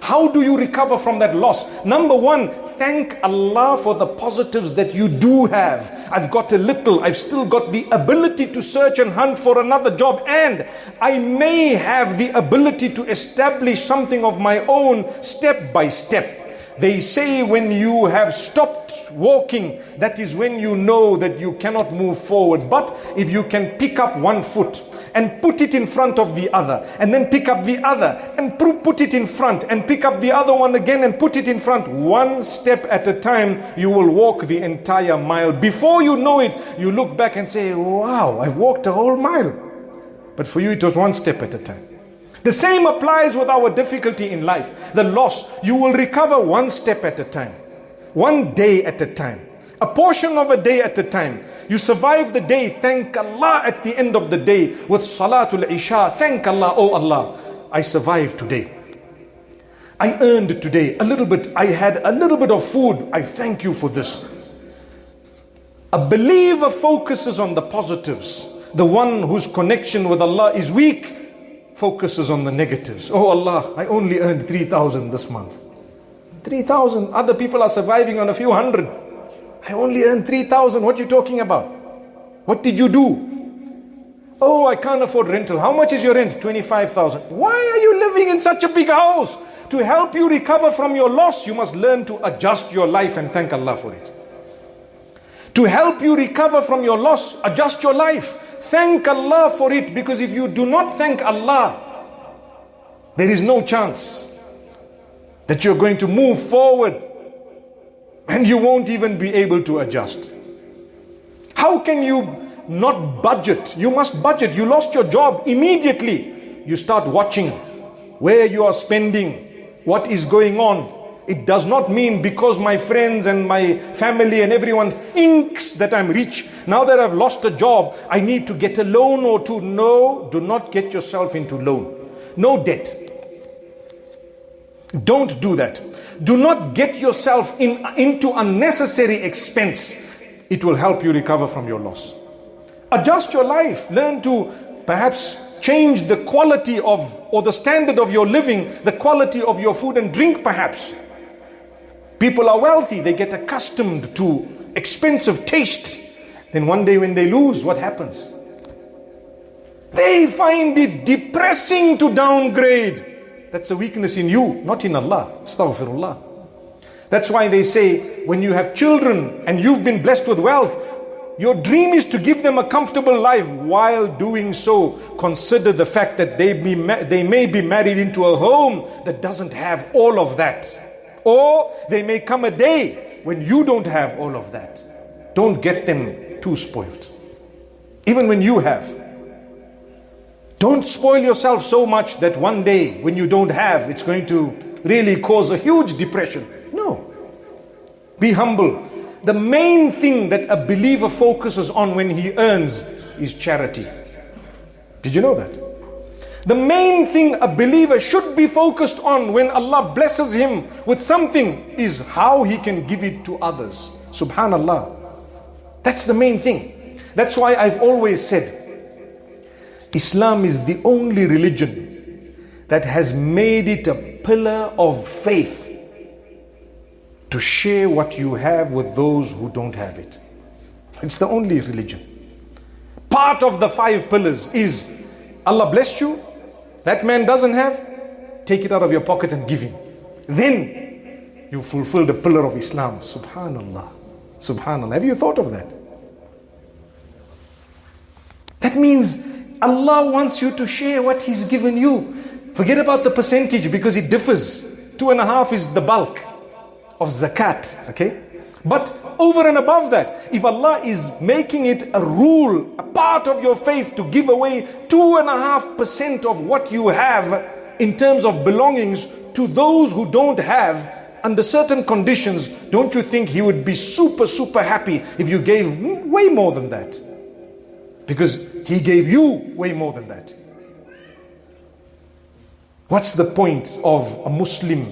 How do you recover from that loss? Number one, thank Allah for the positives that you do have. I've got a little, I've still got the ability to search and hunt for another job, and I may have the ability to establish something of my own step by step. They say when you have stopped walking, that is when you know that you cannot move forward. But if you can pick up one foot and put it in front of the other, and then pick up the other and put it in front, and pick up the other one again and put it in front, one step at a time, you will walk the entire mile. Before you know it, you look back and say, wow, I've walked a whole mile. But for you, it was one step at a time. The same applies with our difficulty in life. The loss, you will recover one step at a time, one day at a time, a portion of a day at a time. You survive the day, thank Allah at the end of the day with Salatul Isha. Thank Allah, oh Allah, I survived today. I earned today a little bit. I had a little bit of food. I thank you for this. A believer focuses on the positives. The one whose connection with Allah is weak focuses on the negatives. Oh Allah, I only earned 3,000 this month. 3,000. Other people are surviving on a few hundred. I only earned 3,000. What are you talking about? What did you do? Oh, I can't afford rental. How much is your rent? 25,000. Why are you living in such a big house? To help you recover from your loss, you must learn to adjust your life and thank Allah for it. To help you recover from your loss, adjust your life. Thank Allah for it, because if you do not thank Allah, there is no chance that you're going to move forward, and you won't even be able to adjust. How can you not budget? You must budget. You lost your job. Immediately you start watching where you are spending, what is going on. It does not mean because my friends and my family and everyone thinks that I'm rich, now that I've lost a job, I need to get a loan or two. No, do not get yourself into loan. No debt. Don't do that. Do not get yourself into unnecessary expense. It will help you recover from your loss. Adjust your life. Learn to perhaps change the quality of, or the standard of your living, the quality of your food and drink perhaps. People are wealthy, they get accustomed to expensive taste. Then one day when they lose, what happens? They find it depressing to downgrade. That's a weakness in you, not in Allah. Astaghfirullah. That's why they say, when you have children and you've been blessed with wealth, your dream is to give them a comfortable life. While doing so, consider the fact that they may be married into a home that doesn't have all of that. Or they may come a day when you don't have all of that. Don't get them too spoiled. Even when you have. Don't spoil yourself so much that one day when you don't have, it's going to really cause a huge depression. No. Be humble. The main thing that a believer focuses on when he earns is charity. Did you know that? The main thing a believer should be focused on when Allah blesses him with something is how he can give it to others. Subhanallah. That's the main thing. That's why I've always said, Islam is the only religion that has made it a pillar of faith to share what you have with those who don't have it. It's the only religion. Part of the 5 pillars is, Allah blessed you, that man doesn't have, take it out of your pocket and give him. Then you fulfill the pillar of Islam. Subhanallah. Subhanallah. Have you thought of that? That means Allah wants you to share what He's given you. Forget about the percentage because it differs. 2.5 is the bulk of zakat. Okay? But over and above that, if Allah is making it a rule, a part of your faith to give away 2.5% of what you have in terms of belongings to those who don't have under certain conditions, don't you think He would be super happy if you gave way more than that? Because He gave you way more than that. What's the point of a Muslim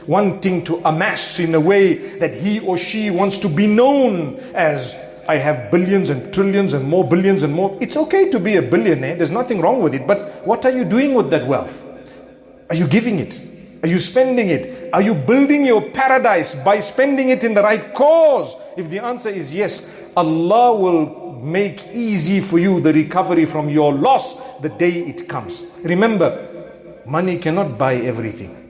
wanting to amass in a way that he or she wants to be known as, I have billions and trillions and more billions and more? It's okay to be a billionaire, there's nothing wrong with it, but what are you doing with that wealth? Are you giving it? Are you spending it? Are you building your paradise by spending it in the right cause? If the answer is yes, Allah will make easy for you the recovery from your loss the day it comes. Remember, money cannot buy everything.